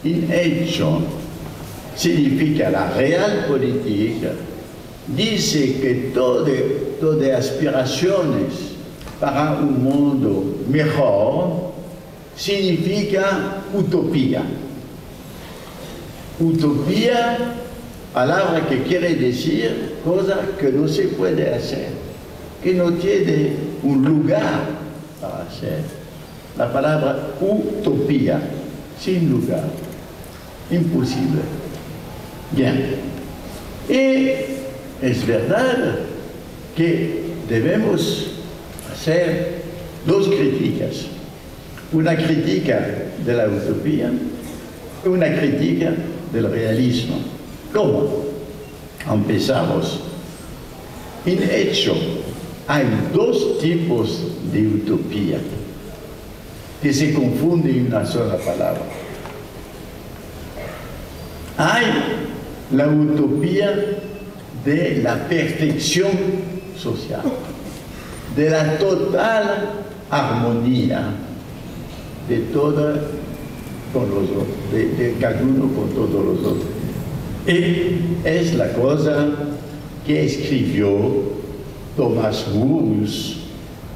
in hecho significa la real política, dice que todas aspiraciones para un mundo mejor significa utopía. Utopía, palabra que quiere decir cosa que no se puede hacer, que no tiene un lugar para hacer. La palabra utopía, sin lugar, imposible. Bien. Y es verdad que debemos hacer dos críticas. Una crítica de la utopía y una crítica del realismo. ¿Cómo? Empezamos. En hecho, hay dos tipos de utopía que se confunden en una sola palabra. Hay la utopía de la perfección social, de la total armonía de toda con los otros, de cada uno con todos los otros. Y es la cosa que escribió Thomas More,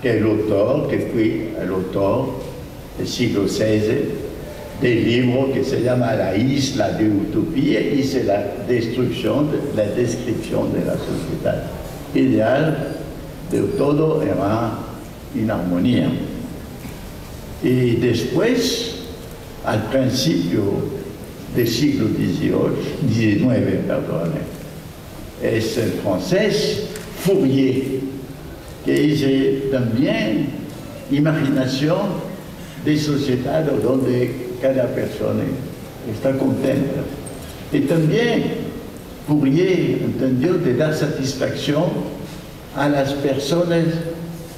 que es el autor, que fue el autor del siglo XVI, del libro que se llama La isla de Utopía, y es la descripción de la sociedad ideal, de todo era en armonía. Y después, al principio del siglo XIX, es el francés Fourier, que dice también imaginación de sociedad donde cada persona está contenta. Y también Fourier entendió de dar satisfacción a las personas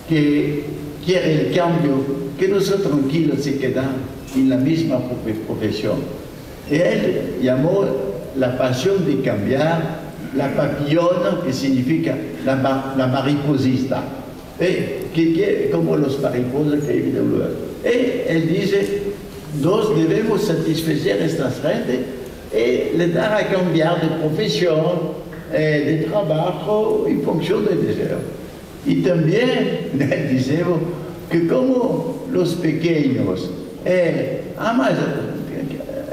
que quieren el cambio, que no son tranquilos y quedan en la misma profesión. Y él llamó la pasión de cambiar la papillona, que significa la mariposista, como los mariposas que viven en el lugar. Y él dice, nos debemos satisfacer a esta gente y le dar a cambiar de profesión, de trabajo en función del deseo. Y también decimos que como los pequeños aman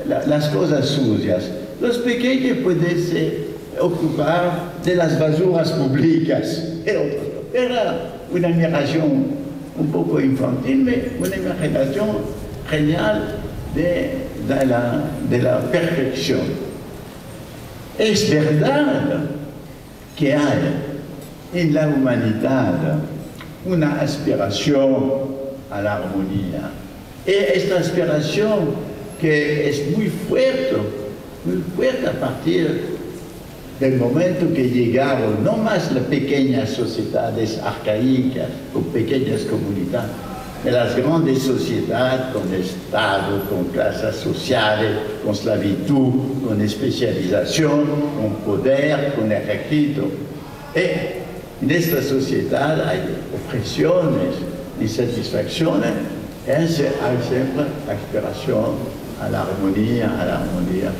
las cosas sucias, los pequeños pueden ocupar de las basuras públicas. Era una imaginación un poco infantil, pero una imaginación genial de la perfección. Es verdad que hay en la humanidad una aspiración a la armonía. Y esta aspiración que es muy fuerte a partir del momento que llegaron no más las pequeñas sociedades arcaicas o pequeñas comunidades, de las grandes sociedades con Estado, con clases sociales, con esclavitud, con especialización, con poder, con ejército. Y en esta sociedad hay opresiones, insatisfacciones, y hay siempre aspiración a la armonía.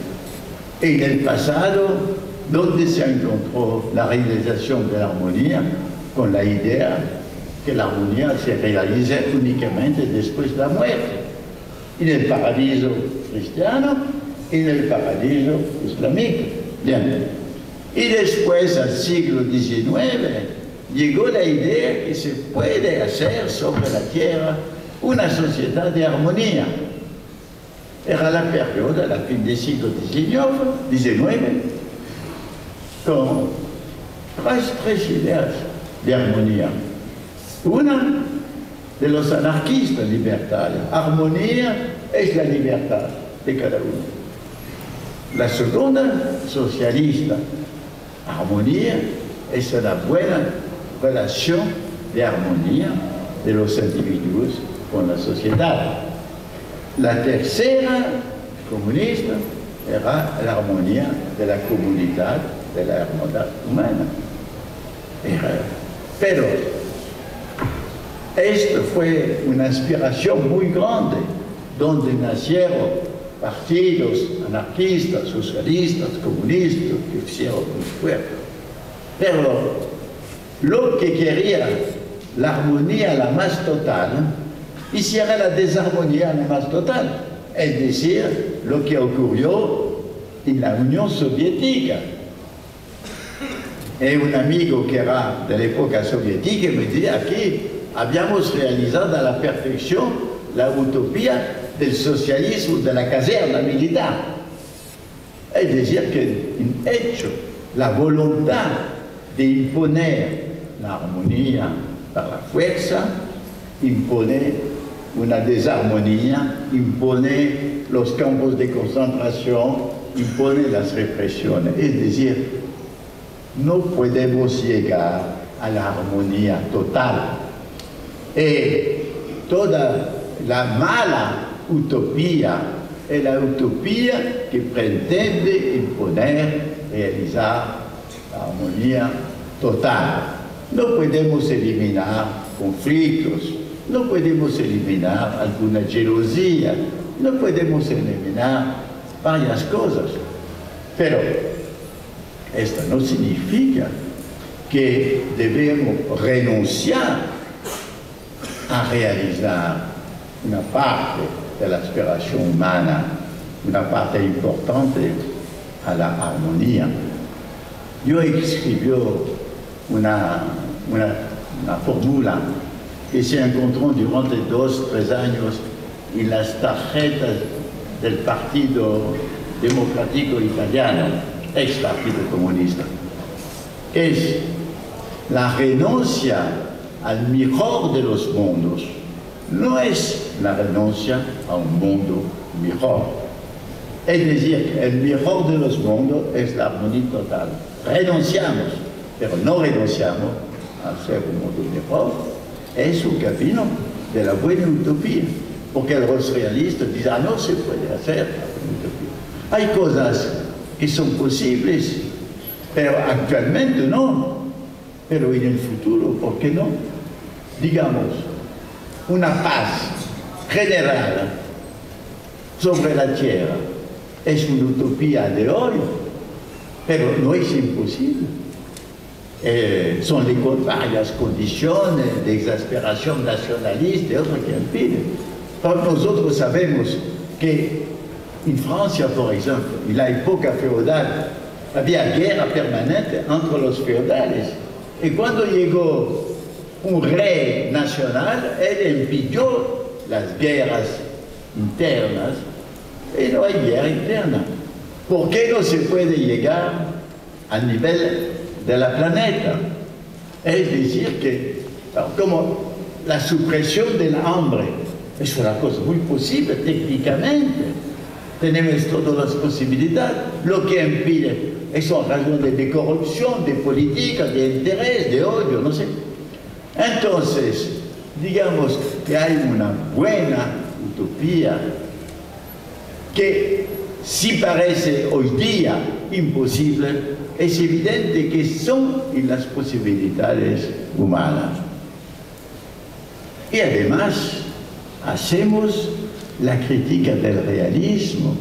En el pasado, donde se encontró la realización de la armonía, con la idea que la armonía se realiza únicamente después de la muerte, en el paraíso cristiano y en el paraíso islámico. Bien. Y después, al siglo XIX, llegó la idea que se puede hacer sobre la tierra una sociedad de armonía. Era la periodo, la fin del siglo XIX, con tres ideas de armonía. Una de los anarquistas libertarios. Armonía es la libertad de cada uno. La segunda, socialista. Armonía es una buena relación de armonía de los individuos con la sociedad. La tercera, comunista, era la armonía de la comunidad, de la hermandad humana. Pero esto fue una inspiración muy grande, donde nacieron partidos anarquistas, socialistas, comunistas, que hicieron un esfuerzo. Pero lo que quería la armonía la más total, hiciera la desarmonía la más total. Es decir, lo que ocurrió en la Unión Soviética. Y un amigo que era de la época soviética me decía que habíamos realizado a la perfección la utopía del socialismo de la caserna militar. Es decir, que en hecho, la voluntad de imponer la armonía par la fuerza impone una desarmonía, impone los campos de concentración, impone las represiones. Es decir, no podemos llegar a la armonía total. Y toda la mala utopía es la utopía que pretende imponer, realizar la armonía total. No podemos eliminar conflictos, no podemos eliminar alguna gelosía, no podemos eliminar varias cosas. Pero esto no significa que debemos renunciar a realizar una parte de la aspiración humana, una parte importante a la armonía. Yo escribí una fórmula que se encontró durante 2 o 3 años en las tarjetas del Partido Democrático Italiano, ex Partido Comunista. Es la renuncia al mejor de los mundos. No es la renuncia a un mundo mejor. Es decir, el mejor de los mundos es la armonía total. Renunciamos, pero no renunciamos a ser un mundo mejor. Es un camino de la buena utopía, porque los realistas dicen, ah, no se puede hacer una utopía. Hay cosas que son posibles, pero actualmente no. Pero en el futuro, ¿por qué no? Digamos, una paz general sobre la tierra es una utopía de hoy, pero no es imposible. Son varias condiciones de exasperación nacionalista y otras que impiden. Pero nosotros sabemos que en Francia, por ejemplo, en la época feudal, había guerra permanente entre los feudales. Y cuando llegó un rey nacional, él impidió las guerras internas y no hay guerra interna. ¿Por qué no se puede llegar al nivel de la planeta? Es decir, que como la supresión del hambre es una cosa muy posible técnicamente, tenemos todas las posibilidades. Lo que impide son razones de corrupción, de política, de interés, de odio, no sé. Entonces, digamos que hay una buena utopía que si parece hoy día imposible, es evidente que son en las posibilidades humanas. Y además, hacemos la crítica del realismo,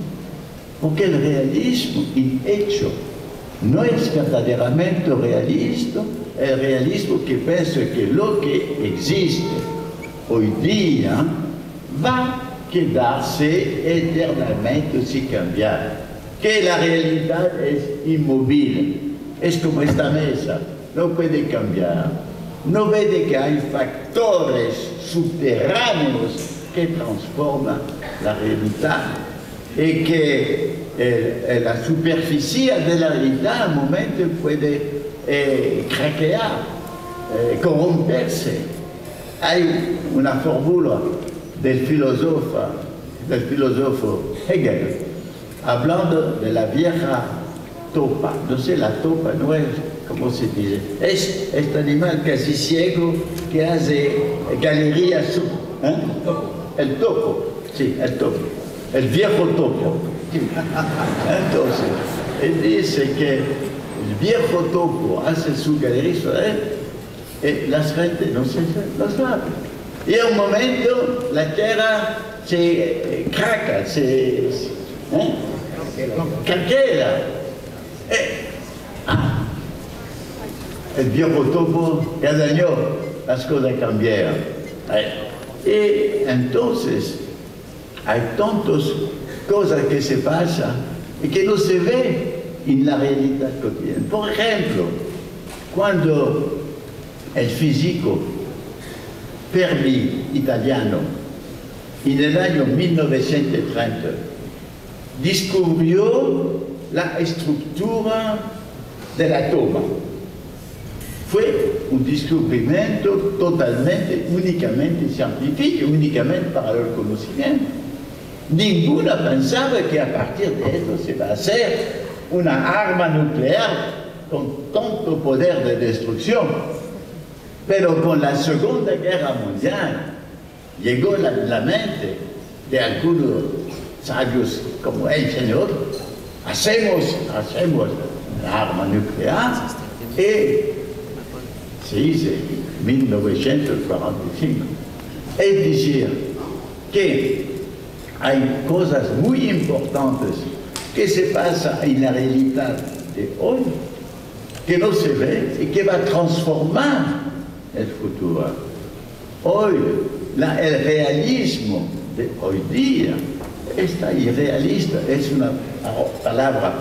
porque el realismo en hecho no es verdaderamente realista, el realismo que piensa que lo que existe hoy día va a quedarse eternamente sin cambiar, que la realidad es inmóvil, es como esta mesa, no puede cambiar, no ve que hay factores subterráneos que transforman la realidad y que la superficie de la realidad al momento puede craquear, corromperse. Hay una fórmula del filósofo Hegel, hablando de la vieja topa. No sé, la topa no es, ¿cómo se dice? Es este animal casi ciego que hace galerías. ¿Eh? El topo, sí, el topo, el viejo topo. Entonces, él dice que el viejo topo hace su galería y la gente no sabe. Y en un momento la tierra se craca, Calchera. El viejo topo cada año las cosas cambiaron. Y entonces hay tantas cosas que se pasan y que no se ve en la realidad cotidiana. Por ejemplo, cuando el físico Fermi italiano en el año 1930 descubrió la estructura del átomo. Fue un descubrimiento totalmente, únicamente científico, únicamente para el conocimiento. Ninguna pensaba que a partir de esto se va a hacer una arma nuclear con tanto poder de destrucción. Pero con la Segunda Guerra Mundial llegó la mente de algunos sabios como el señor, hacemos una arma nuclear y se hizo en 1945. Es decir, que hay cosas muy importantes que se pasan en la realidad de hoy, que no se ve y que va a transformar el futuro. Hoy, el realismo de hoy día está irrealista. Es una palabra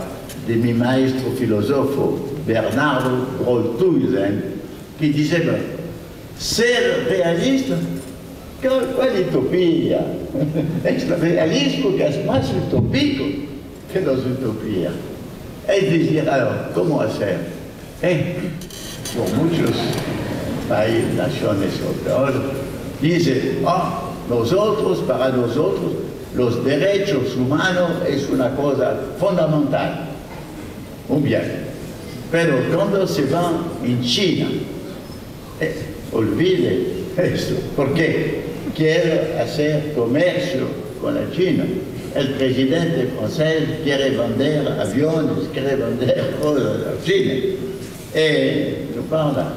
de mi maestro filósofo Bernardo Grothuizen, que dice, ser realista, ¿cuál utopía? Es el realismo que es más utópico que las utopías. Es decir, ¿cómo hacer? Por muchos países, naciones europeas, dicen, nosotros, para nosotros, los derechos humanos es una cosa fundamental. Muy bien. Pero cuando se va en China, olvide eso. ¿Por qué? Quiere hacer comercio con la China. El presidente francés quiere vender aviones, quiere vender cosas a China.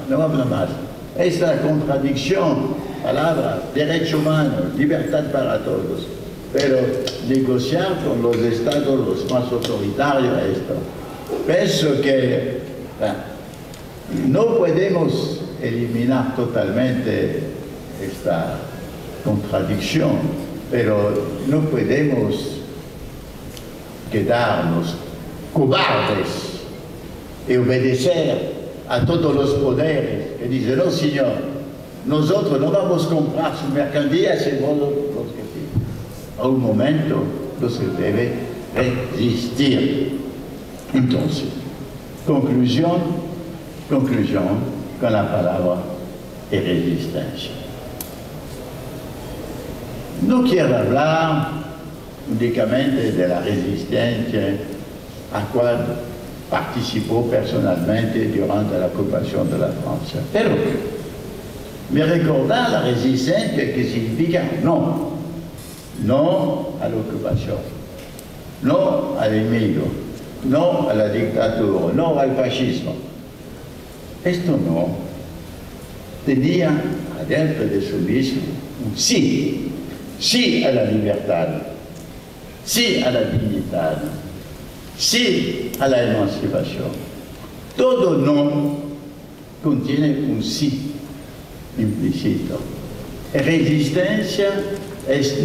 No habla más. Esta contradicción, palabra, derecho humano, libertad para todos. Pero negociar con los estados los más autoritarios esto. Pienso que no podemos eliminar totalmente esta contradicción, pero no podemos quedarnos cobardes y obedecer a todos los poderes que dicen, no señor, nosotros no vamos a comprar su mercancía si vos los que sí. A un momento no se debe resistir. Entonces, conclusión con la palabra resistencia. No quiero hablar únicamente de la resistencia a cual participó personalmente durante la ocupación de la Francia, pero me recordar la resistencia que significa no a la ocupación, no al enemigo, no a la dictadura, no al fascismo. Esto no tenía adentro de su mismo un sí a la libertad, sí a la dignidad, sí a la emancipación. Todo no contiene un sí implícito. Resistencia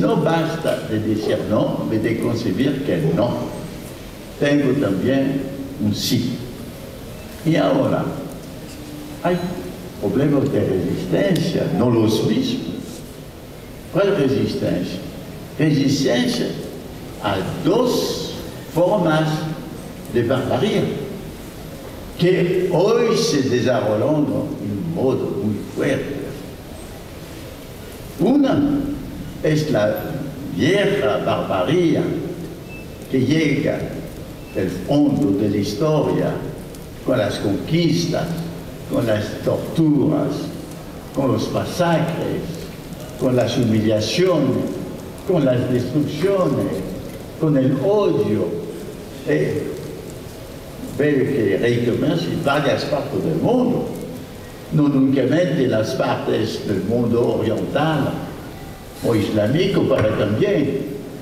no basta de decir no, pero de concebir que no. Tengo también un sí. Y ahora, hay problemas de resistencia, no los mismos. ¿Cuál resistencia? Resistencia a dos formas de barbarie que hoy se desarrollan de un modo muy fuerte. Una es la vieja barbarie que llega del fondo de la historia con las conquistas, con las torturas, con los masacres, con las humillaciones, con las destrucciones, con el odio. Veo que recomienza en varias partes del mundo, no únicamente en las partes del mundo oriental o islámico, pero también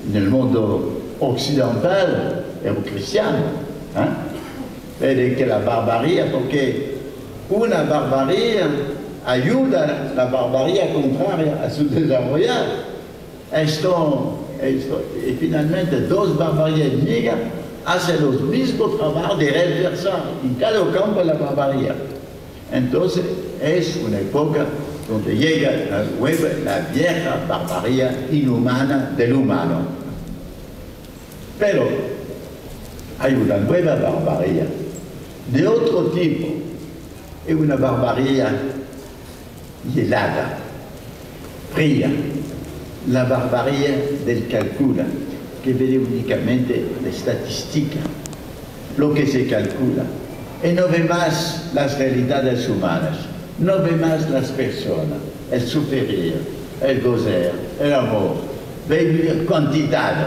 en el mundo occidental e cristiano. Vede che la barbarie, perché una barbarie ayuda la barbarie contraria a su desarrollar. Y finalmente dos barbaries enemigas hacen los mismos trabajos de reversar en cada campo la barbarie. Entonces es una época donde llega la vieja barbarie inhumana del humano. Pero hay una nueva barbarie de otro tipo, es una barbarie helada, fría, la barbarie del calcula, que ve únicamente la estadística, lo que se calcula, y no ve más las realidades humanas, no ve más las personas, el sufrir, el gozar, el amor, ve cantidad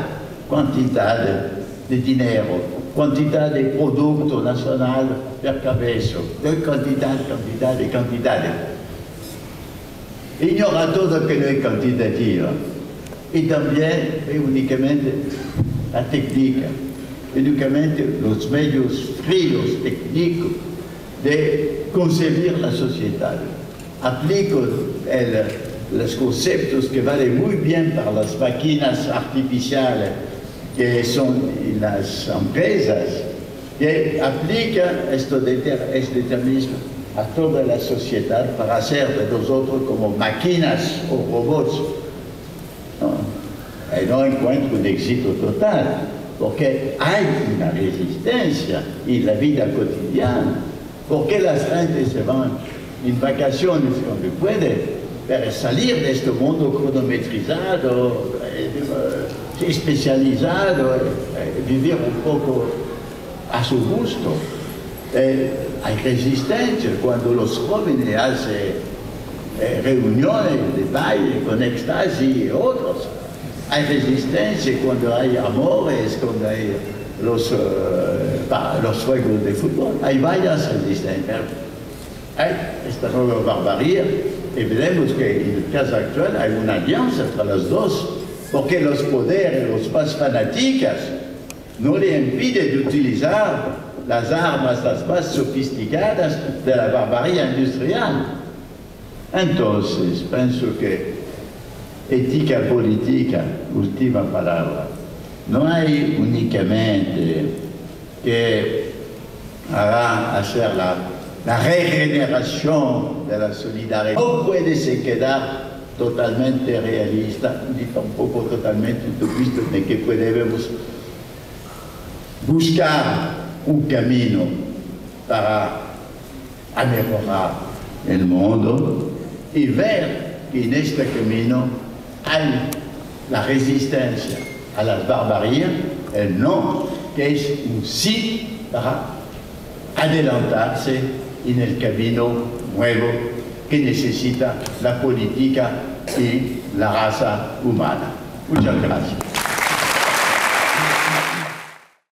de dinero, cantidad de producto nacional per cabeza, de cantidad. Ignora todo que no es cantitativa. Y también únicamente la técnica, únicamente los medios fríos, técnicos, de concebir la sociedad. Aplico los conceptos que valen muy bien para las máquinas artificiales, que son las empresas, que aplican este determinismo a toda la sociedad para hacer de nosotros como máquinas o robots. Y no encuentro un éxito total, porque hay una resistencia en la vida cotidiana, porque las gentes se van en vacaciones cuando pueden, para salir de este mundo cronometrizado, especializado, vivir un poco a su gusto. Hay resistencia cuando los jóvenes hacen reuniones de baile con éxtasis y otros. Hay resistencia cuando hay amores, cuando hay los juegos de fútbol. Hay varias resistencias. Hay esta nueva barbarie y veremos que en el caso actual hay una alianza entre las dos, porque los poderes, los más fanáticos, no le impiden de utilizar las armas las más sofisticadas de la barbarie industrial. Entonces, pienso que ética política, última palabra, no hay únicamente que hacer la regeneración de la solidaridad. No puede se quedar totalmente realista, ni tampoco totalmente utopista, de que podemos buscar un camino para mejorar el mundo y ver que en este camino hay la resistencia a las barbaries, el no, que es un sí para adelantarse en el camino nuevo que necesita la política y la raza humana. Muchas gracias.